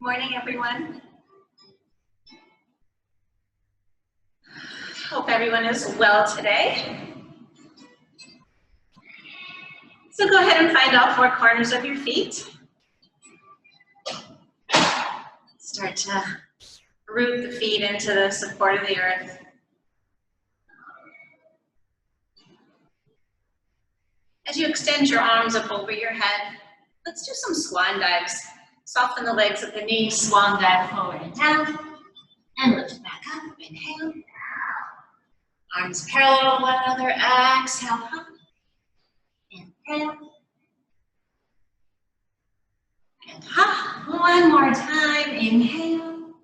Morning, everyone. Hope everyone is well today. So go ahead and find all four corners of your feet. Start to root the feet into the support of the earth. As you extend your arms up over your head, let's do some swan dives. Soften the legs at the knees, swan dive forward and down, and lift back up. Inhale. Arms parallel to one another. Exhale. Up. Inhale. And up. One more time. Inhale.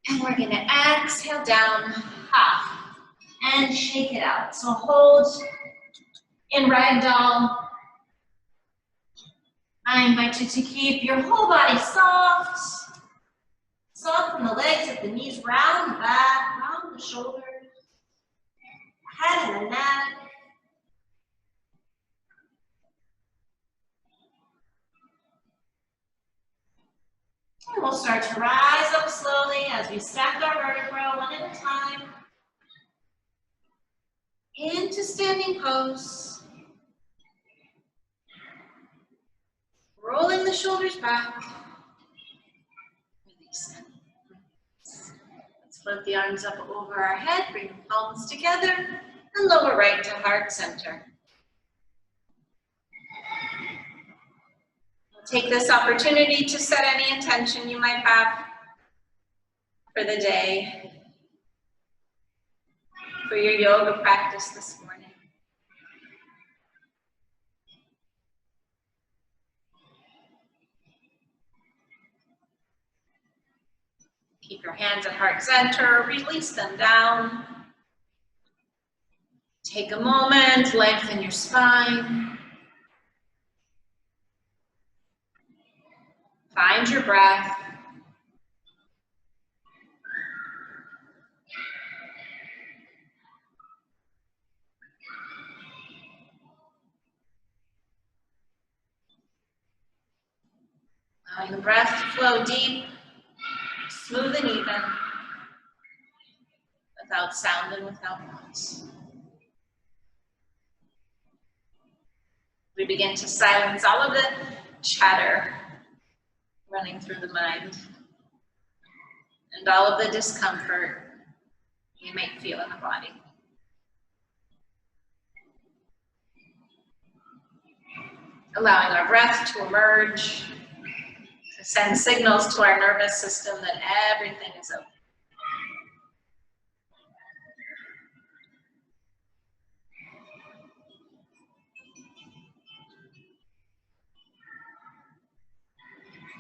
And we're going to exhale down. Up. And shake it out. So hold in ragdoll. I invite you to keep your whole body soft. Soften the legs at the knees, round the back, round the shoulders, head and the neck. And we'll start to rise up slowly as we stack our vertebrae one at a time into standing pose. Rolling the shoulders back. Release them. Let's float the arms up over our head, bring the palms together, and lower right to heart center. We'll take this opportunity to set any intention you might have for the day, for your yoga practice this morning. Keep your hands at heart center, release them down. Take a moment, lengthen your spine. Find your breath. Allowing the breath to flow deep, smooth and even, without sound and without noise. We begin to silence all of the chatter running through the mind and all of the discomfort you might feel in the body. Allowing our breath to emerge, to send signals to our nervous system that everything is okay.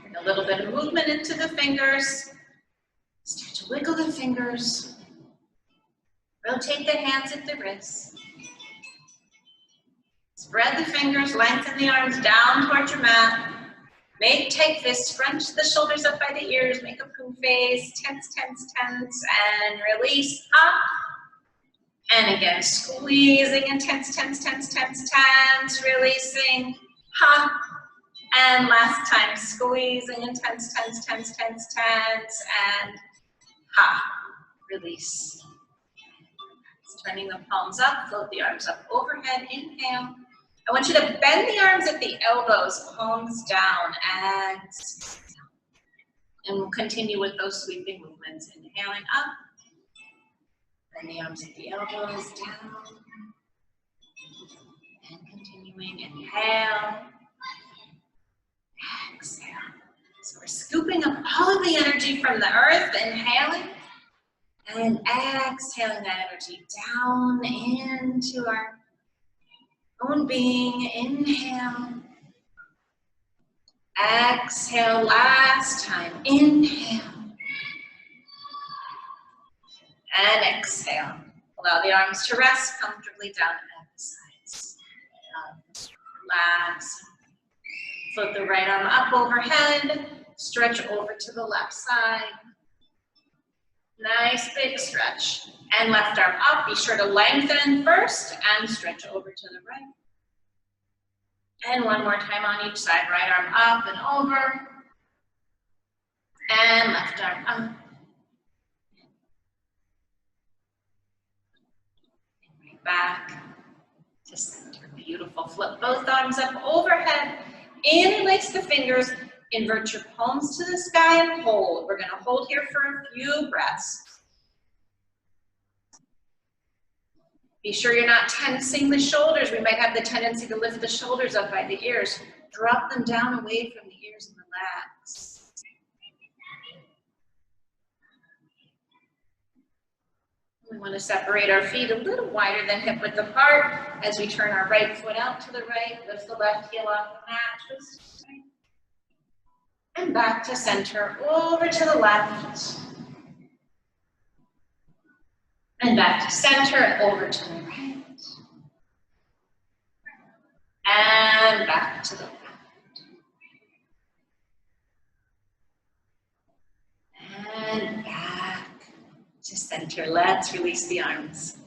Bring a little bit of movement into the fingers. Start to wiggle the fingers. Rotate the hands at the wrists. Spread the fingers, lengthen the arms down towards your mat. Take fists, scrunch the shoulders up by the ears, make a poo face, tense, tense, tense, and release up. And again, squeezing and tense, tense, tense, tense, tense, releasing, ha. And last time, squeezing and tense, tense, tense, tense, tense, and ha, release. Turning the palms up, float the arms up overhead, inhale. I want you to bend the arms at the elbows, palms down, exhale. And we'll continue with those sweeping movements. Inhaling up, bend the arms at the elbows, down, and continuing, inhale, exhale. So we're scooping up all of the energy from the earth, inhaling, and exhaling that energy down into our own being. Inhale. Exhale, last time. Inhale. And exhale. Allow the arms to rest comfortably down at the sides. Relax. Float the right arm up overhead. Stretch over to the left side. Nice big stretch. And left arm up. Be sure to lengthen first and stretch over to the right. And one more time on each side. Right arm up and over. And left arm up. And right back to center. Beautiful. Flip both arms up overhead. Interlace the fingers. Invert your palms to the sky and hold. We're going to hold here for a few breaths. Be sure you're not tensing the shoulders. We might have the tendency to lift the shoulders up by the ears. Drop them down away from the ears and relax. We want to separate our feet a little wider than hip width apart as we turn our right foot out to the right, lift the left heel off the mat, twist and back to center, over to the left, and back to center, and over to the right, and back to the left, and back to center. Let's release the arms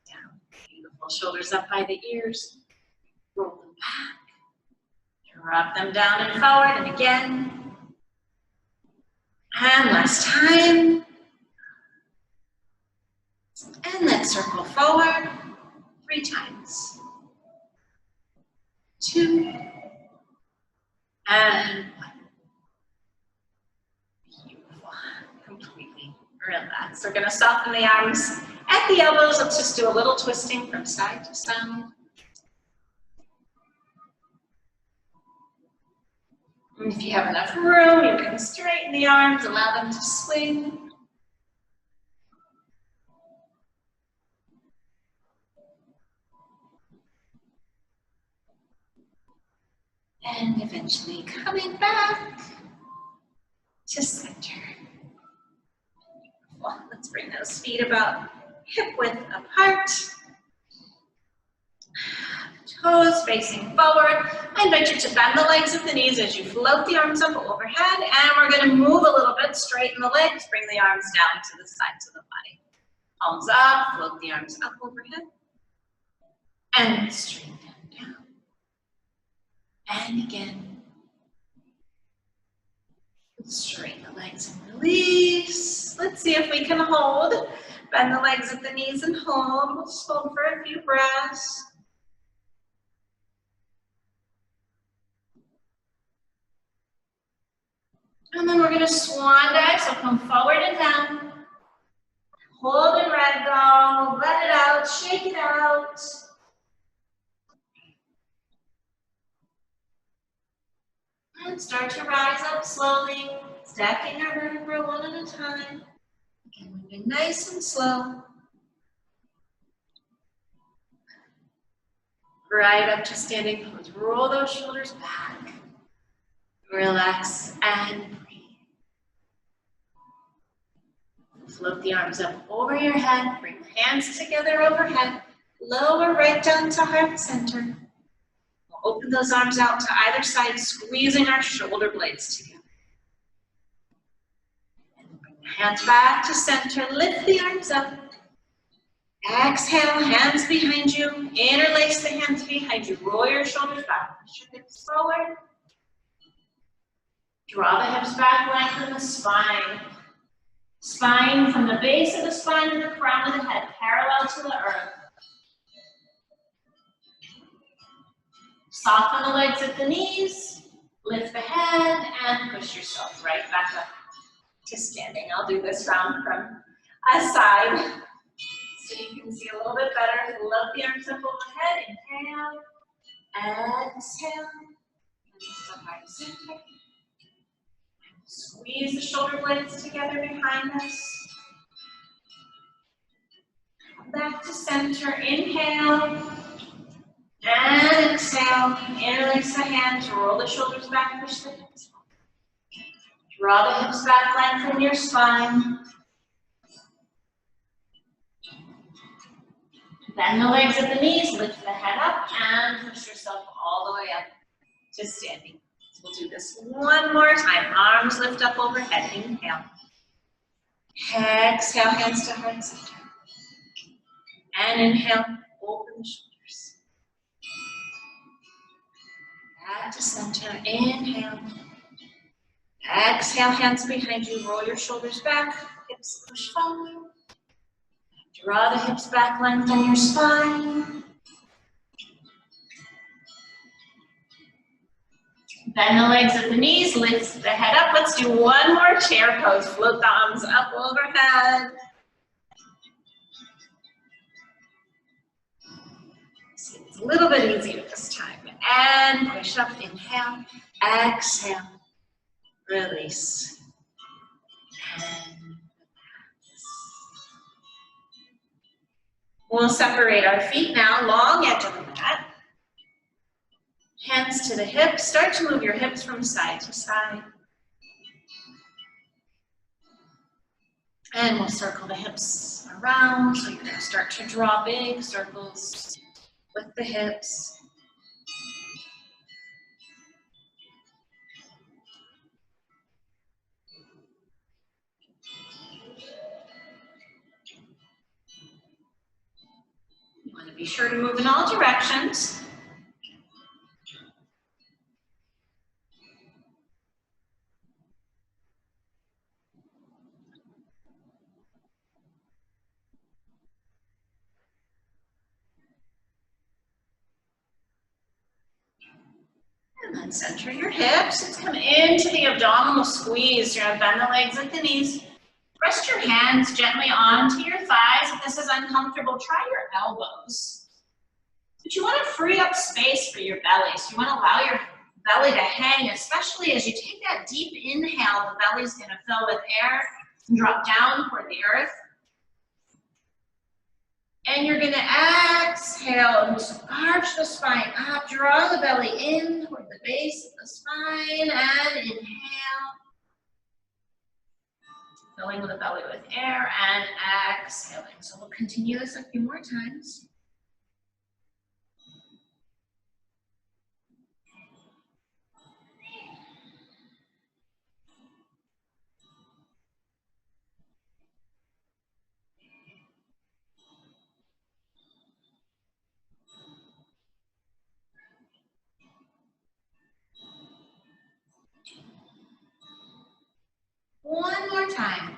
down. Beautiful. Shoulders up by the ears. Roll them back. Drop them down and forward, and again. And last time. And let's circle forward 3 times. 2. And 1. Beautiful. Completely relax. We're going to soften the arms at the elbows. Let's just do a little twisting from side to side. And if you have enough room, you can straighten the arms, allow them to swing. And eventually coming back to center. Well, let's bring those feet about hip width apart. Toes facing forward. I invite you to bend the legs at the knees as you float the arms up overhead. And we're going to move a little bit, straighten the legs, bring the arms down to the sides of the body. Palms up, float the arms up overhead. And straighten them down. And again. Straighten the legs and release. Let's see if we can hold. Bend the legs at the knees and hold. We'll just hold for a few breaths. And then we're going to swan dive, so come forward and down. Hold in ragdoll, let it out, shake it out. And start to rise up slowly, stacking our vertebrae one at a time. Again, moving nice and slow. Right up to standing pose. Roll those shoulders back. Relax and breathe. Float the arms up over your head. Bring the hands together overhead. Lower right down to heart center. We'll open those arms out to either side, squeezing our shoulder blades together. And bring the hands back to center. Lift the arms up. Exhale, hands behind you. Interlace the hands behind you. Roll your shoulders back. Push your hips forward. Draw the hips back, lengthen the spine. Spine from the base of the spine to the crown of the head, parallel to the earth. Soften the legs at the knees. Lift the head and push yourself right back up to standing. I'll do this round from a side so you can see a little bit better. Float the arms up overhead. Inhale. Exhale. And lift up high to center. Squeeze the shoulder blades together behind us. Come back to center. Inhale. And exhale. Interlace the hands. Roll the shoulders back. Push the hips back. Draw the hips back. Lengthen your spine. Bend the legs at the knees. Lift the head up and push yourself all the way up to standing. We'll do this one more time. Arms lift up overhead. Inhale. Exhale, hands to heart center. And inhale, open the shoulders. Back to center. Inhale. Exhale, hands behind you, roll your shoulders back, hips push forward. Draw the hips back, lengthen your spine. Bend the legs at the knees, lift the head up. Let's do one more chair pose. Float the arms up overhead. See, it's a little bit easier this time. And push up, inhale, exhale, release. And we'll separate our feet now, long edge of the mat. Hands to the hips. Start to move your hips from side to side. And we'll circle the hips around. So you're going to start to draw big circles with the hips. You want to be sure to move in all directions. And then center your hips. Let's come into the abdominal squeeze. You're going to bend the legs at the knees. Rest your hands gently onto your thighs. If this is uncomfortable, try your elbows. But you want to free up space for your belly. So you want to allow your belly to hang, especially as you take that deep inhale. The belly's going to fill with air and drop down toward the earth. And you're going to exhale and just arch the spine up. Draw the belly in toward the base of the spine and inhale. Filling the belly with air and exhaling. So we'll continue this a few more times. One more time.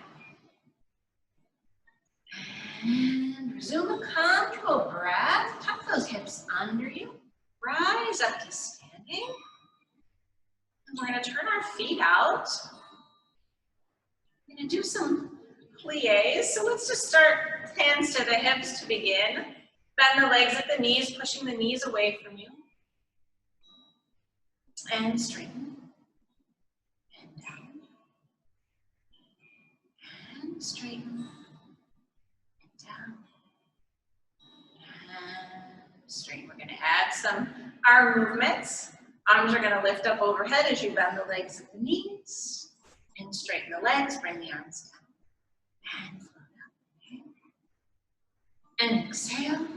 And resume a comfortable breath. Tuck those hips under you. Rise up to standing. And we're going to turn our feet out. We're going to do some pliés. So let's just start hands to the hips to begin. Bend the legs at the knees, pushing the knees away from you. And straighten. And down. And straighten. And down. And straighten. We're going to add some arm movements. Arms are going to lift up overhead as you bend the legs at the knees. And straighten the legs, bring the arms down. And float up. And exhale.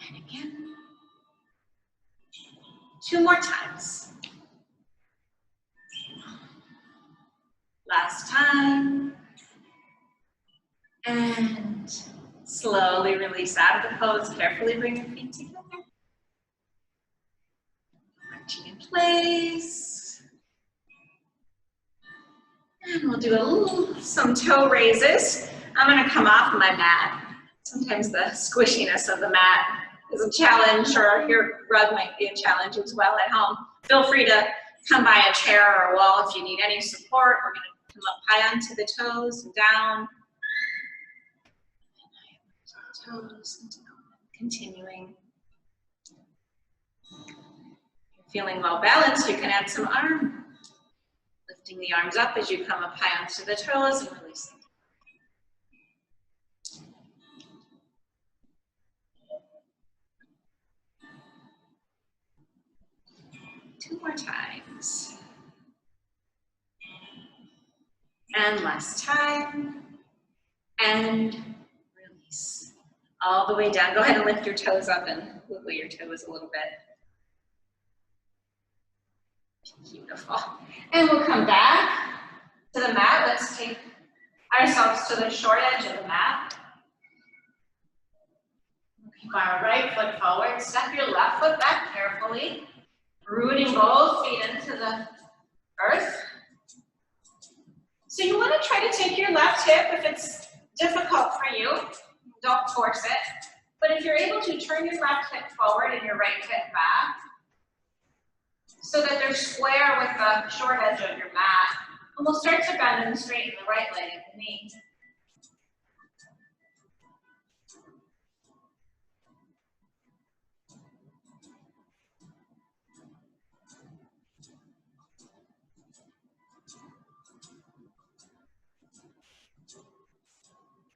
And again. Two more times. Last time. And slowly release out of the pose. Carefully bring your feet together. Marching in place. And we'll do some toe raises. I'm going to come off my mat. Sometimes the squishiness of the mat is a challenge, or your rug might be a challenge as well at home. Feel free to come by a chair or a wall if you need any support. We're going to come up high onto the toes and down. And high onto the toes and down. Continuing. If you're feeling well balanced, you can add some arm. Lifting the arms up as you come up high onto the toes and releasing. Two more times. And last time. And release. All the way down. Go ahead and lift your toes up and wiggle your toes a little bit. Beautiful. And we'll come back to the mat. Let's take ourselves to the short edge of the mat. Keep our right foot forward. Step your left foot back carefully. Rooting both feet into the earth. So you want to try to take your left hip if it's difficult for you. Don't force it. But if you're able to, turn your left hip forward and your right hip back so that they're square with the short edge of your mat. And we'll start to bend and straighten the right leg at the knee.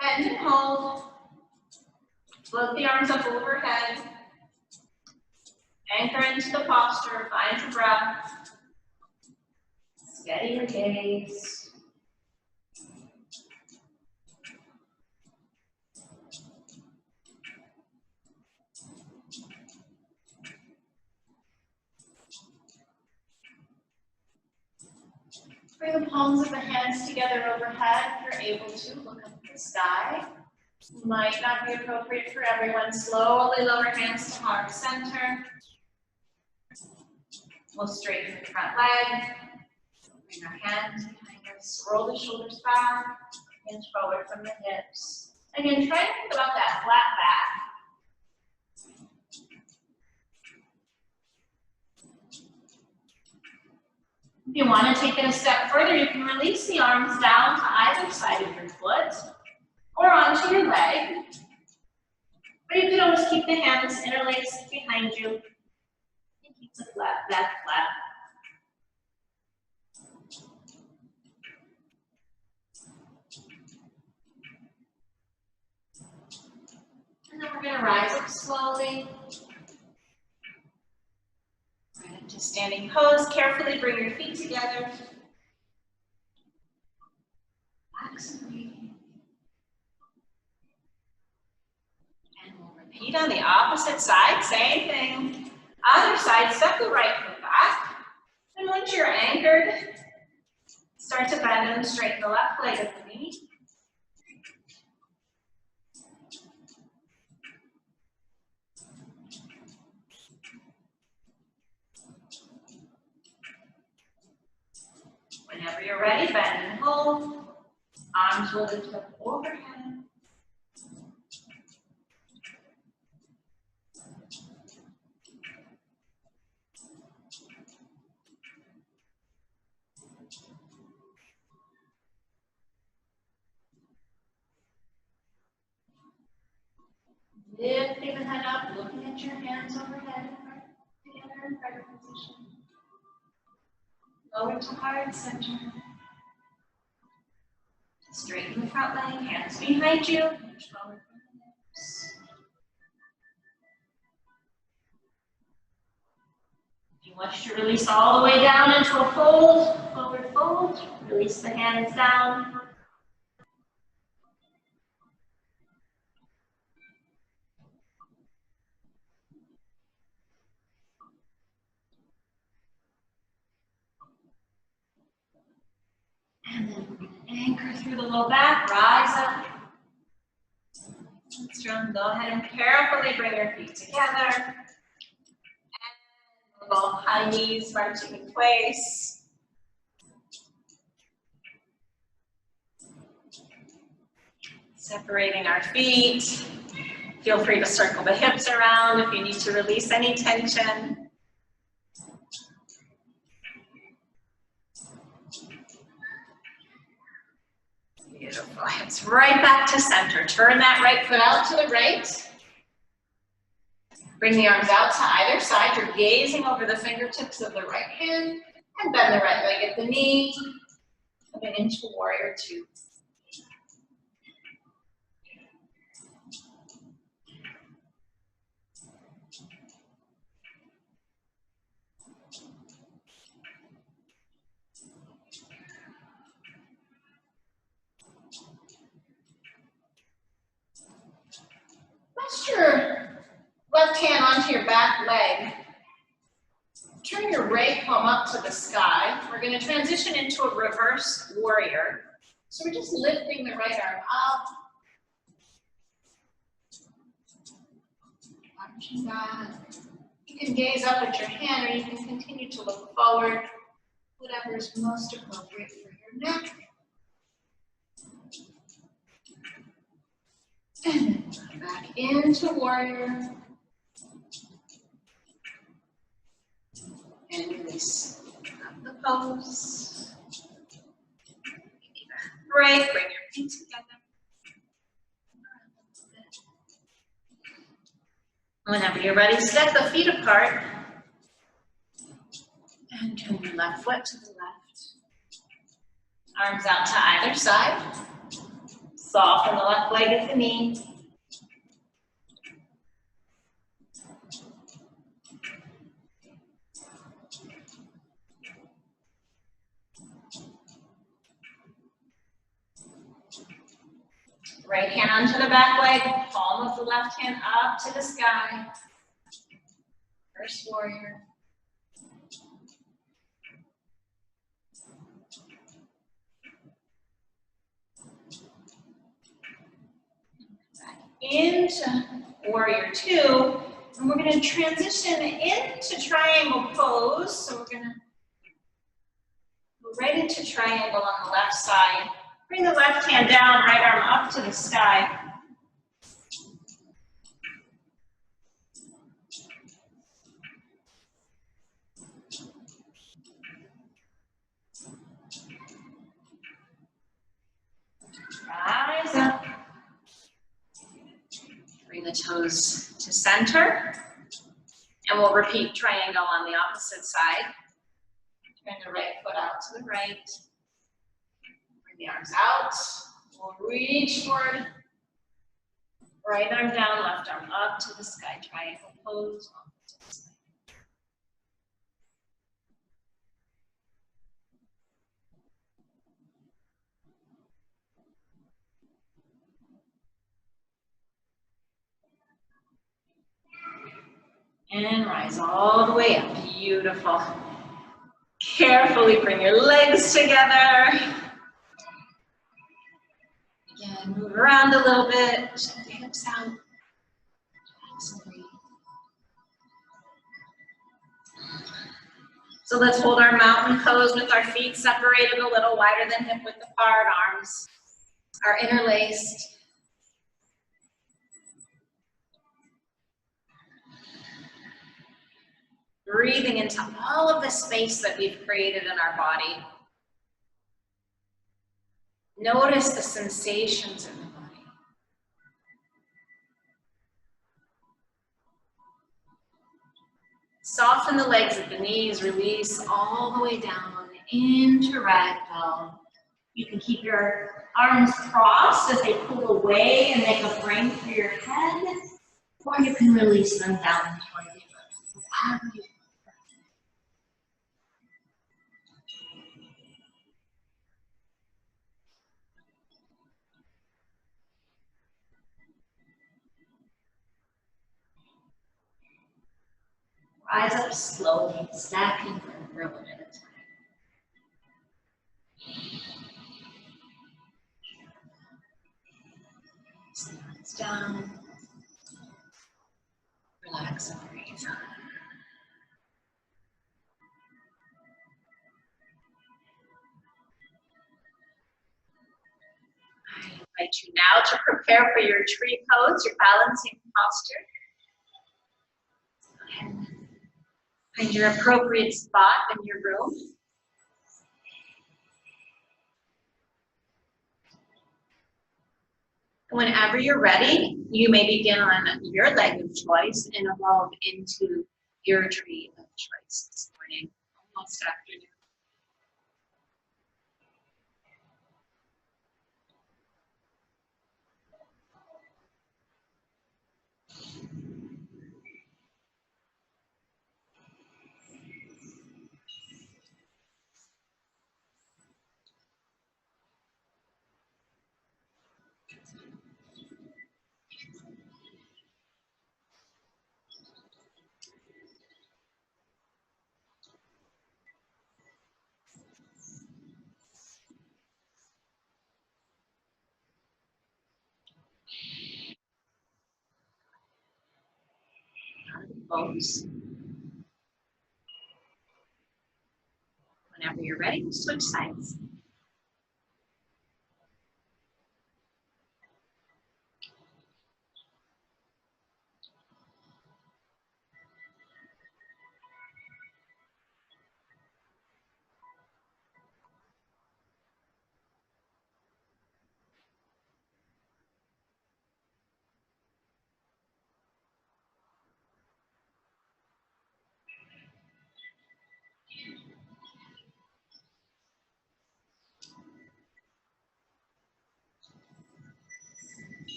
Bend and hold. Float the arms up overhead. Anchor into the posture. Find your breath. Steady your gaze. Bring the palms of the hands together overhead. If you're able to, look up at the sky. Might not be appropriate for everyone. Slowly lower hands to heart center. We'll straighten the front leg. Bring our hands behind us. Roll the shoulders back. Hinge forward from the hips. Again, try to think about that flat back. If you want to take it a step further, you can release the arms down to either side of your foot or onto your leg. Or you can always keep the hands interlaced behind you and keep the back flat. And then we're going to rise up slowly. Right into standing pose. Carefully bring your feet together. Relax and breathe. And we'll repeat on the opposite side. Same thing. Other side, step the right foot back. And once you're anchored, start to bend and straighten the left leg at the knee. Whenever you're ready, bend and hold. Arms will lift up overhead. Lifting the head up, looking at your hands overhead, together in prayer position. Lower to heart center. Straighten the front leg, hands behind you. Forward from the hips. If you wish to release all the way down into a fold, forward fold, release the hands down. And then we're going to anchor through the low back, rise up. Strong. Go ahead and carefully bring your feet together. And both high knees marching in place. Separating our feet. Feel free to circle the hips around if you need to release any tension. Beautiful. Hips right back to center. Turn that right foot out to the right. Bring the arms out to either side. You're gazing over the fingertips of the right hand and bend the right leg at the knee. Coming into warrior two. Rest your left hand onto your back leg. Turn your right palm up to the sky. We're going to transition into a reverse warrior. So we're just lifting the right arm up. Arching back. You can gaze up at your hand or you can continue to look forward. whatever is most appropriate for your neck. And then come back into warrior. And release up the pose. Break, bring your feet together. Whenever you're ready, step the feet apart. And turn your left foot to the left. Arms out to either side. Soften the left leg at the knee. Right hand onto the back leg, palm of the left hand up to the sky. First warrior. Back into warrior two. And we're going to transition into triangle pose. So we're going to go right into triangle on the left side. Bring the left hand down, right arm up to the sky. Rise up. Bring the toes to center. And we'll repeat triangle on the opposite side. Turn the right foot out to the right. Bring the arms out. We'll reach forward. Right arm down, left arm up to the sky. Triangle pose. And rise all the way up. Beautiful. Carefully bring your legs together. Again, move around a little bit. Shake the hips out. So let's hold our mountain pose with our feet separated a little wider than hip width apart. Arms are interlaced. Breathing into all of the space that we've created in our body. Notice the sensations in the body. Soften the legs at the knees, release all the way down into ragdoll. You can keep your arms crossed as they pull away and make a frame for your head, or you can release them down toward the earth. However you rise up slowly, stacking for a moment at a time. Hands down. Relax and breathe. I invite you now to prepare for your tree pose, your balancing posture. Go ahead and find your appropriate spot in your room. Whenever you're ready, you may begin on your leg of choice and evolve into your tree of choice this morning, almost afternoon. Pose. Whenever you're ready, switch sides.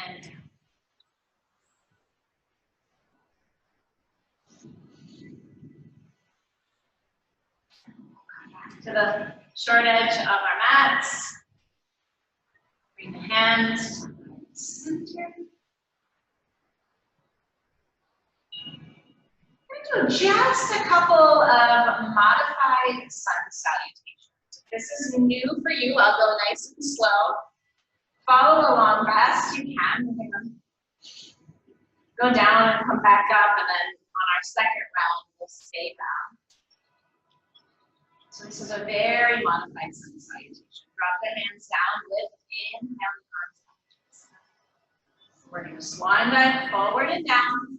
And to the short edge of our mats. Bring the hands to the center. We're going to do just a couple of modified sun salutations. If this is new for you, I'll go nice and slow. Follow along best you can. We're going to go down and come back up, and then on our second round, we'll stay down. So this is a very modified sun salutation. Drop the hands down, lift, inhale the arms up. We're going to swan dive forward and down.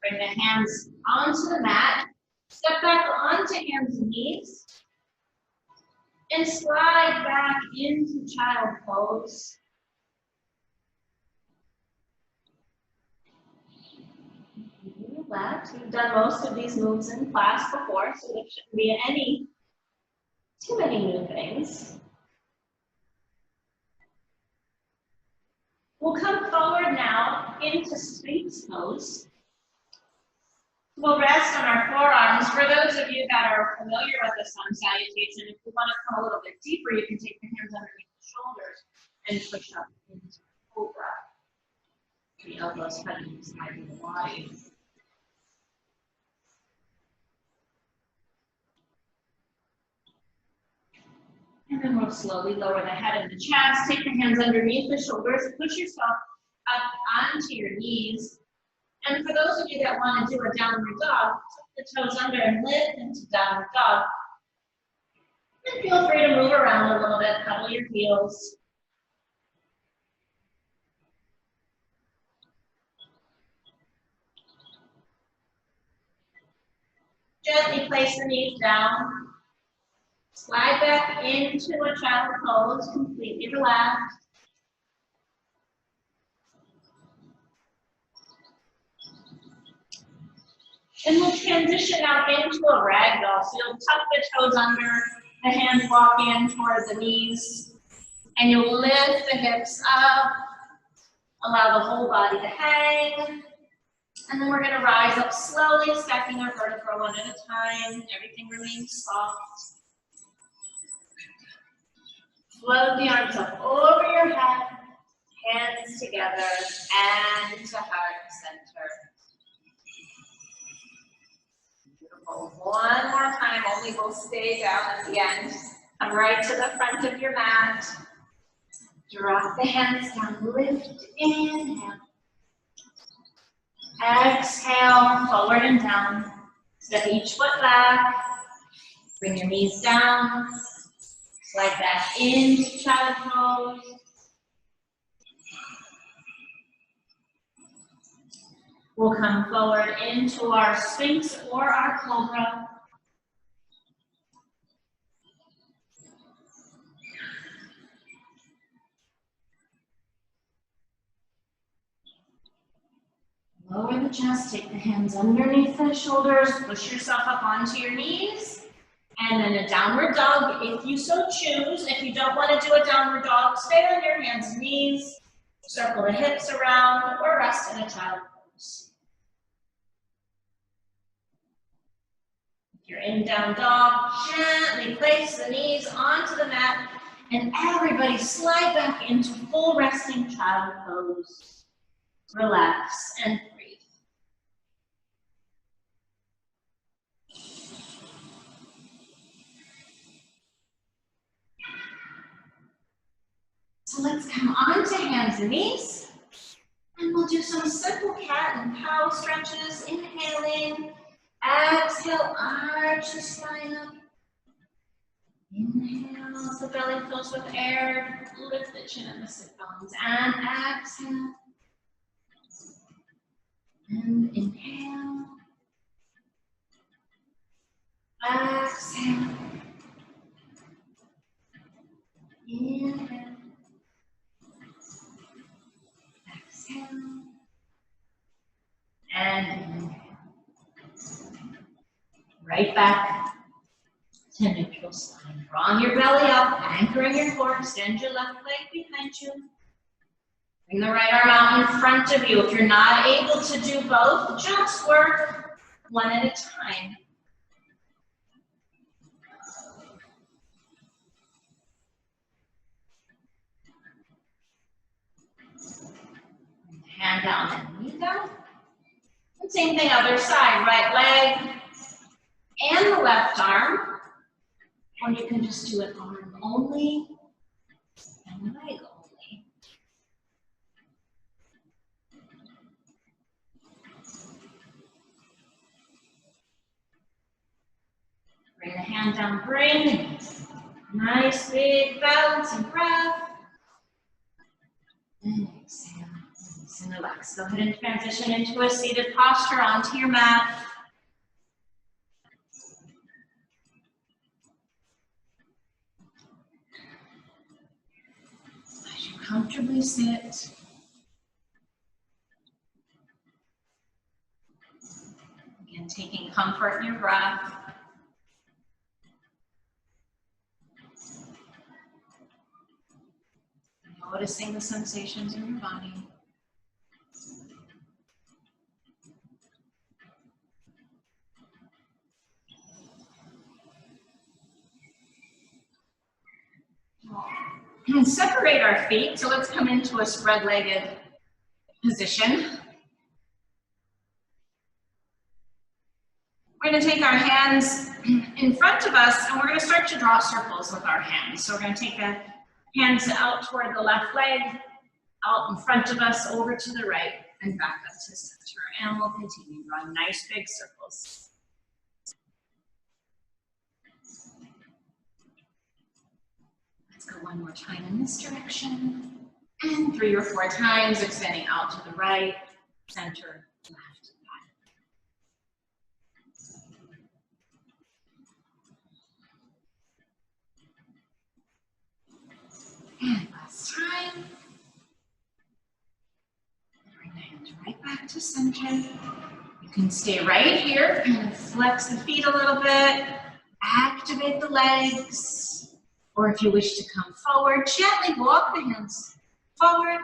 Bring the hands onto the mat. Step back onto hands and knees. And slide back into child pose. Left. We've done most of these moves in class before, so there shouldn't be too many new things. We'll come forward now into Sphinx pose. We'll rest on our forearms. For those of you that are familiar with the sun salutation, if you want to come a little bit deeper, you can take the hands underneath the shoulders and push up into cobra. The elbows touching the side of the body. And then we'll slowly lower the head and the chest. Take the hands underneath the shoulders. Push yourself up onto your knees. And for those of you that want to do a downward dog, tuck the toes under and lift into downward dog. And feel free to move around a little bit, pedal your heels. Gently place the knees down. Slide back into a child pose, completely relaxed. And we'll transition out into a ragdoll. So you'll tuck the toes under, the hands walk in toward the knees, and you'll lift the hips up, allow the whole body to hang. And then we're going to rise up slowly, stacking our vertebrae one at a time. Everything remains soft. Float the arms up over your head, hands together, and to heart center. Beautiful. One more time, only we'll stay down at the end. Come right to the front of your mat. Drop the hands down, lift, inhale. Exhale, forward and down. Step each foot back. Bring your knees down. Slide back into child pose. We'll come forward into our Sphinx or our Cobra. Lower the chest, take the hands underneath the shoulders, push yourself up onto your knees. And then a downward dog, if you so choose. If you don't want to do a downward dog, stay on your hands and knees, circle the hips around, or rest in a child pose. If you're in down dog, gently place the knees onto the mat, and everybody slide back into full resting child pose. Relax and breathe. So let's come onto hands and knees, and we'll do some simple cat and cow stretches. Inhaling Exhale, arch the spine up. Inhale as the belly fills with air. Lift the chin and the sit bones. And exhale. And inhale. Exhale. Inhale. Exhale. And inhale. Right back to neutral spine. Drawing your belly up, anchoring your core, extend your left leg behind you. Bring the right arm out in front of you. If you're not able to do both, just work one at a time. Hand down and knee down. And same thing, other side, right leg and the left arm. Or you can just do an arm only and leg only. Bring the hand down, bring. Nice big balancing breath. And exhale. Release and relax. Go ahead and transition into a seated posture onto your mat. As you comfortably sit. Again, taking comfort in your breath. Noticing the sensations in your body. And separate our feet, so let's come into a spread-legged position. We're going to take our hands in front of us, and we're going to start to draw circles with our hands. So we're going to take the hands out toward the left leg, out in front of us, over to the right, and back up to center. And we'll continue drawing nice big circles. Let's go one more time in this direction. And 3 or 4 times, extending out to the right, center, left, back. And last time. Bring the hands right back to center. You can stay right here and flex the feet a little bit. Activate the legs. Or if you wish to come forward, gently walk the hands forward,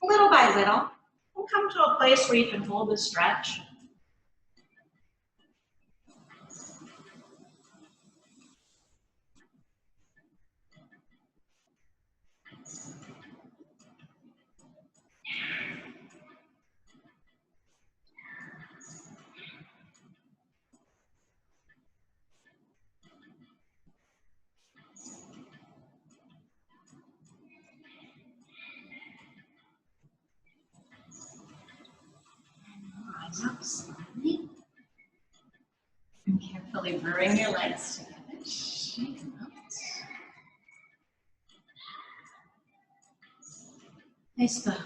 little by little. And come to a place where you can hold a stretch. Up slowly. And carefully bring your legs together. Shake them out. Nice bow.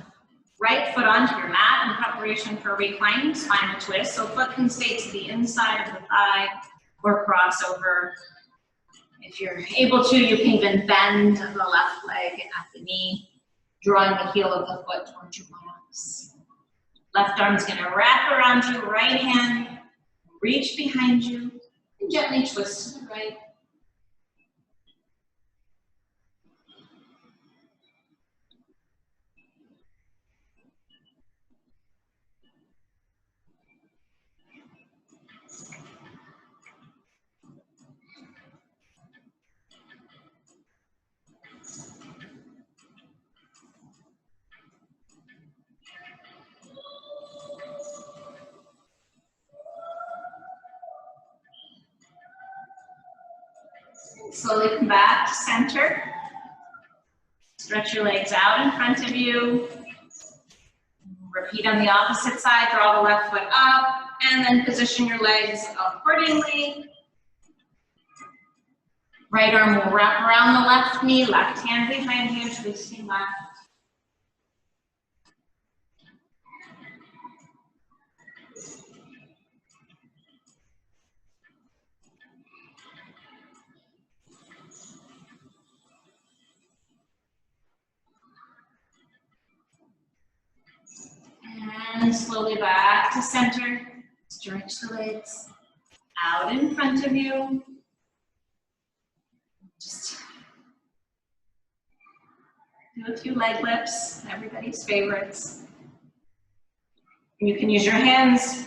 Right foot onto your mat in preparation for reclining spinal twist. So foot can stay to the inside of the thigh or cross over. If you're able to, you can even bend the left leg at the knee, drawing the heel of the foot towards your buttocks. Left arm's going to wrap around you, right hand, reach behind you, and gently twist to the right. Slowly come back to center. Stretch your legs out in front of you. Repeat on the opposite side. Draw the left foot up And then position your legs accordingly. Right arm will wrap around the left knee, left hand behind you, twisting left. And slowly back to center. Stretch the legs out in front of you. Just do a few leg lifts, everybody's favorites. You can use your hands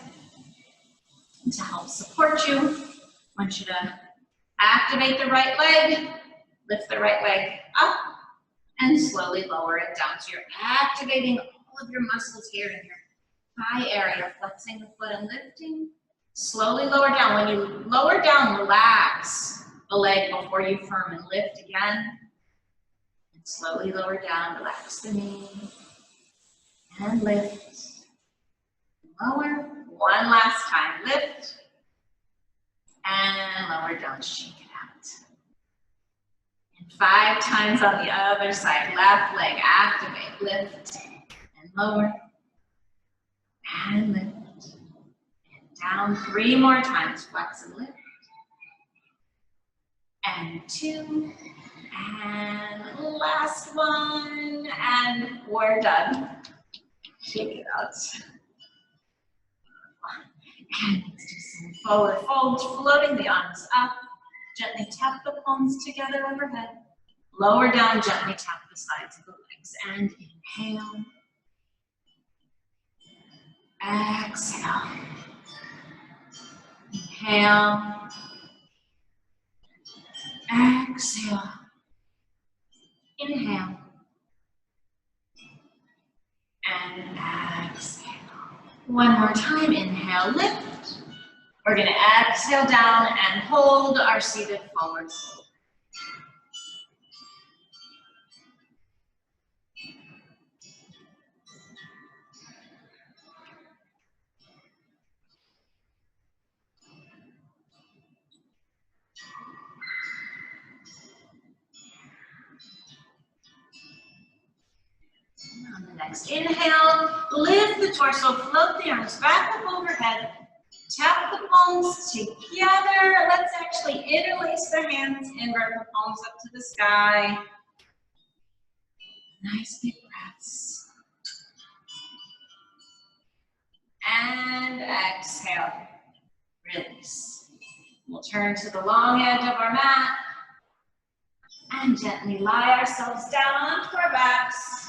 to help support you. I want you to activate the right leg, lift the right leg up, and slowly lower it down. So you're activating all of your muscles here in your thigh area, flexing the foot and lifting. Slowly lower down. When you lower down, relax the leg before you firm and lift again. And slowly lower down, relax the knee. And lift. Lower. One last time. Lift. And lower down. Shake it out. And 5 times on the other side. Left leg. Activate. Lift. And lower. And lift. And down 3 more times. Flex and lift. And 2. And last one. And we're done. Shake it out. And let's do some forward fold, floating the arms up. Gently tap the palms together overhead. Lower down, gently tap the sides of the legs. And inhale. Exhale. Inhale. Exhale. Inhale. And exhale. One more time. Inhale, lift. We're going to exhale down and hold our seated forward fold. On the next inhale, lift the torso, float the arms back up overhead. Tap the palms together. Let's actually interlace the hands, invert the palms up to the sky. Nice big breaths. And exhale. Release. We'll turn to the long edge of our mat and gently lie ourselves down onto our backs.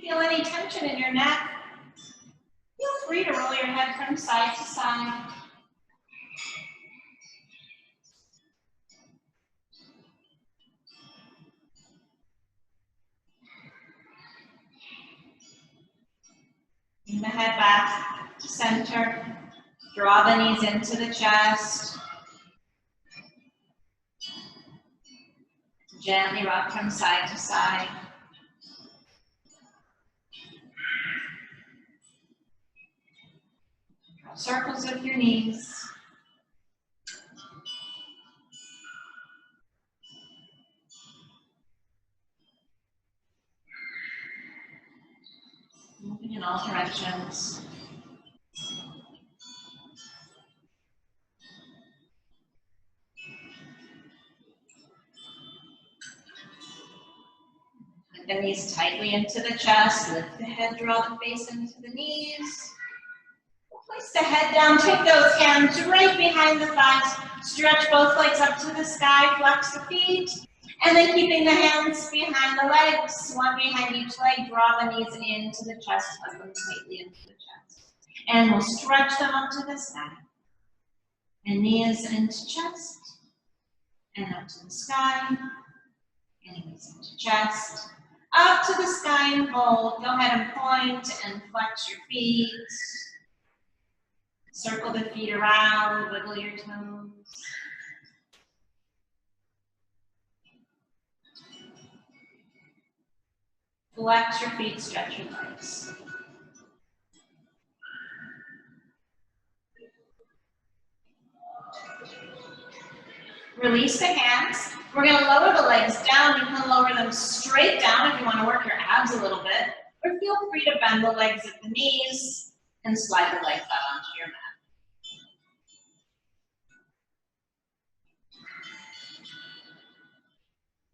Feel any tension in your neck? Feel free to roll your head from side to side. Bring the head back to center. Draw the knees into the chest. Gently rock from side to side. Draw circles with your knees. Moving in all directions. Put the knees tightly into the chest. Lift the head, draw the face into the knees. Place the head down, take those hands right behind the thighs. Stretch both legs up to the sky, flex the feet. And then keeping the hands behind the legs, one behind each leg, draw the knees into the chest, hug them tightly into the chest. And we'll stretch them up to the sky. And knees into chest, and up to the sky, and knees into chest, Up to the sky and hold. Go ahead and point and flex your feet. Circle the feet around, wiggle your toes. Flex your feet, stretch your legs. Release the hands. We're going to lower the legs down. You can lower them straight down if you want to work your abs a little bit. Or feel free to bend the legs at the knees and slide the legs out onto your mat.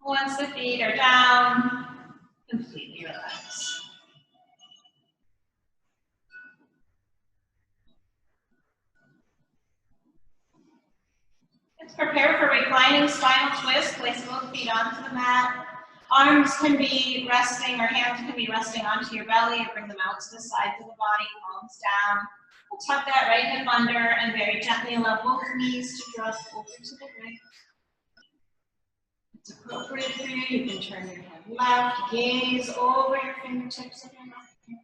Once the feet are down, completely relax. Let's prepare for reclining spinal twist. Place both feet onto the mat. Arms can be resting or hands can be resting onto your belly and bring them out to the sides of the body, palms down. We'll tuck that right hip under and very gently allow both knees to drop over to the right. It's appropriate for you. You can turn your head left, gaze over your fingertips of your left hand.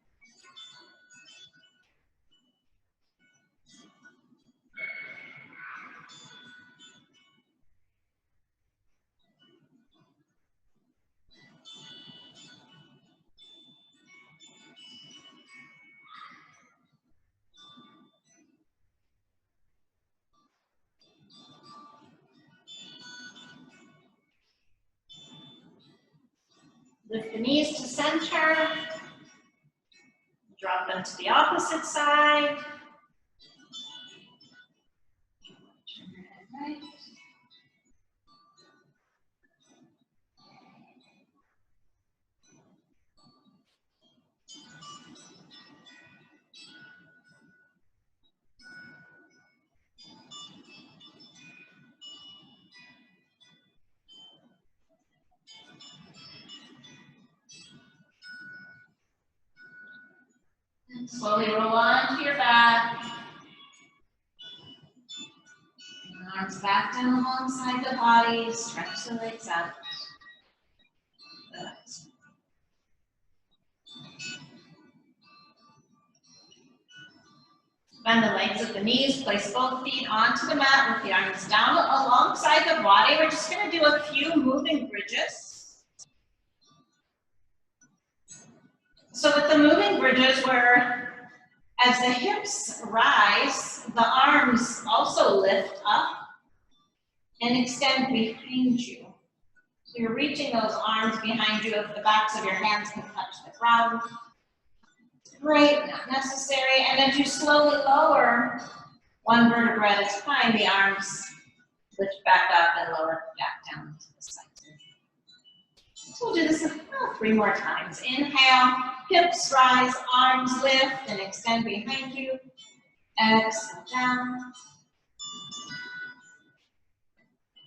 Lift the knees to center. Drop them to the opposite side. Turn your head right. And slowly roll onto your back. Arms back down alongside the body. Stretch the legs out. Relax. Bend the legs at the knees. Place both feet onto the mat with the arms down alongside the body. We're just going to do a few moving bridges. So with the moving bridges, as the hips rise, the arms also lift up and extend behind you. So you're reaching those arms behind you if the backs of your hands can touch the ground. Great, not necessary. And as you slowly lower one vertebra at a time, the arms lift back up and lower back down to the side. So we'll do this 3 more times. Inhale, hips rise, arms lift and extend behind you. Exhale down.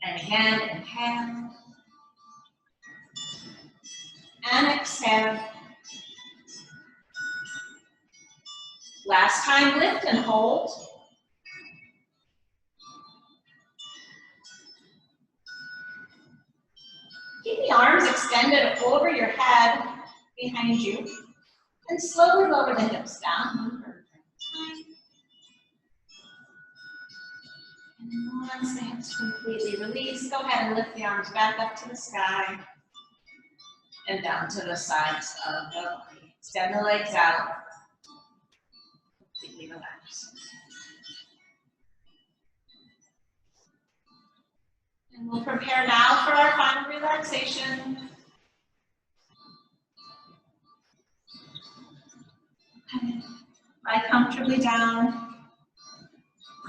And again, inhale. And exhale. Last time, lift and hold. Keep the arms extended over your head behind you. And slowly lower the hips down. And once the hips completely release, go ahead and lift the arms back up to the sky and down to the sides of the body. Extend the legs out. Completely relax. And we'll prepare now for our final relaxation. Lie comfortably down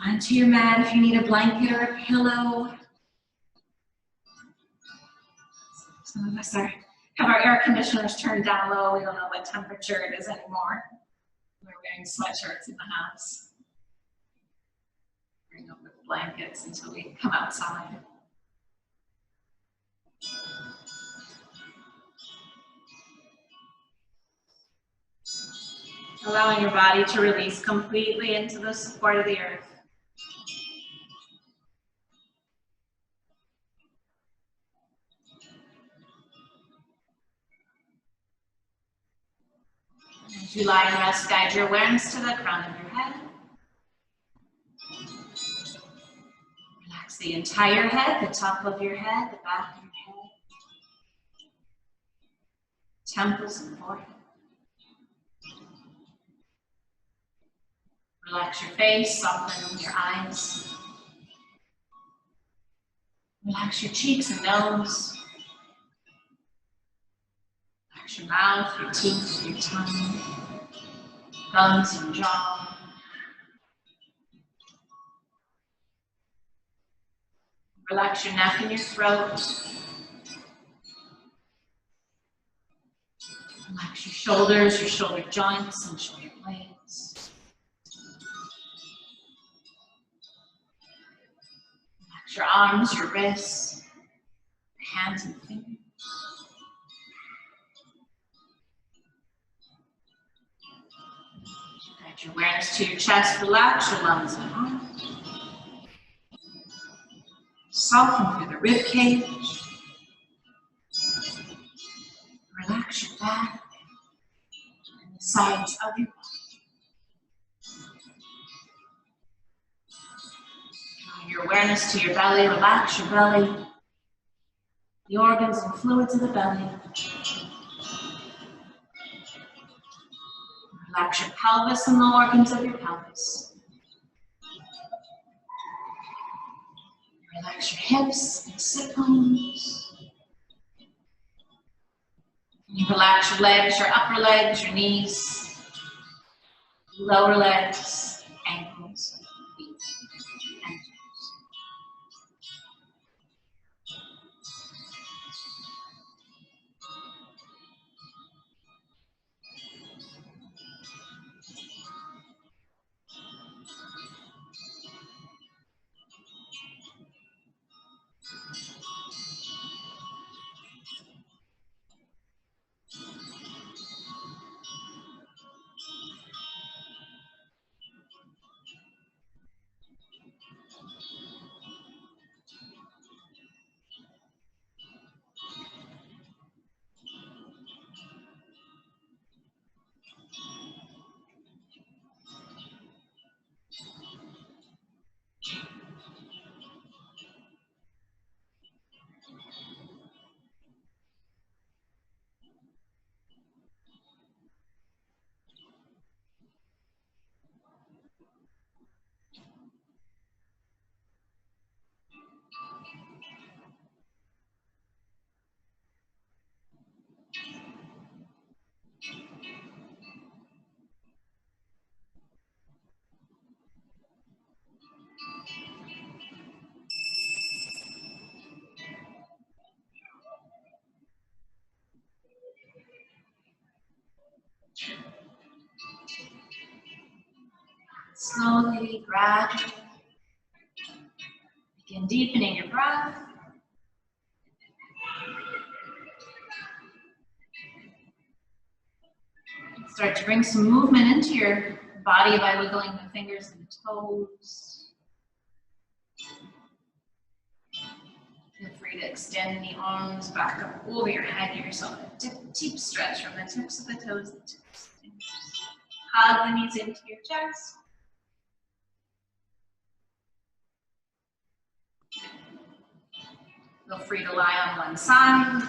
onto your mat if you need a blanket or a pillow. Some of us have our air conditioners turned down low. We don't know what temperature it is anymore. We're wearing sweatshirts in the house. Bring up with blankets until we come outside. Allowing your body to release completely into the support of the earth. As you lie and rest, guide your awareness to the crown of your head. Relax the entire head, the top of your head, the back of your head, temples and forehead. Relax your face, soften your eyes. Relax your cheeks and nose. Relax your mouth, your teeth, your tongue, gums and jaw. Relax your neck and your throat. Relax your shoulders, your shoulder joints and shoulder blades. Relax your arms, your wrists, your hands and fingers. Guide your awareness to your chest. Relax your lungs and heart. Soften through the rib cage. Relax your back and the sides of your body. Draw your awareness to your belly. Relax your belly, the organs and fluids of the belly. Relax your pelvis and the organs of your pelvis. Relax your hips and sit bones. You relax your legs, your upper legs, your knees, lower legs, ankles, feet, and toes. Slowly, gradually, begin deepening your breath. Start to bring some movement into your body by wiggling the fingers and the toes. Feel free to extend the arms back up over your head. Give yourself a deep stretch from the tips of the toes to the tips of the fingers. Hug the knees into your chest. Feel free to lie on one side.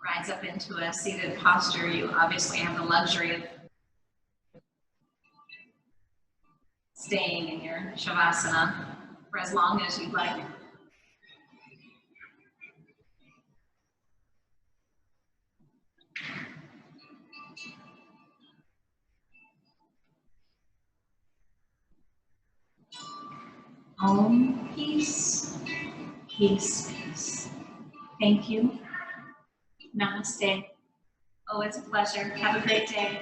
Rise up into a seated posture. You obviously have the luxury of staying in your Shavasana for as long as you'd like. Om, peace, peace, peace. Thank you. Namaste. Oh, it's a pleasure. Have a great day.